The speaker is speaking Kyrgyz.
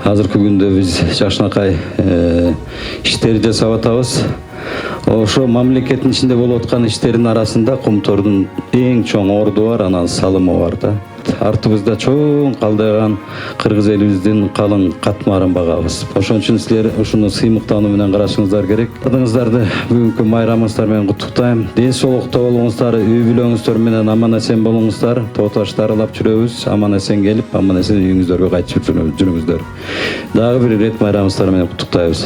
азыркы күндө биз жакшынакай иштерди жасап атабыз. Ошо мамлекеттин ичинде болуп аткан иштердин арасында Кумтордун эң чоң орду бар, анан салымы бар да. Артыбызда чоң калдайган кыргыз элибиздин калың катмарын багабыз. Ошон үчүн силер ушуну сыймыктануу менен карашыңыздар керек. Адыңыздарды бүгүнкү майрамыңыздар менен куттуктайм. Ден соолукта болуңуздар, үй бүлөңүздөр менен аман эсен болуңуздар. Тоо ташты аралап жүрөбүз, аман эсен келип, аман эсен үйүңүздөргө кайтып жүрүңүздөр. Дагы бир ирет майрамыңыздар менен куттуктайбыз.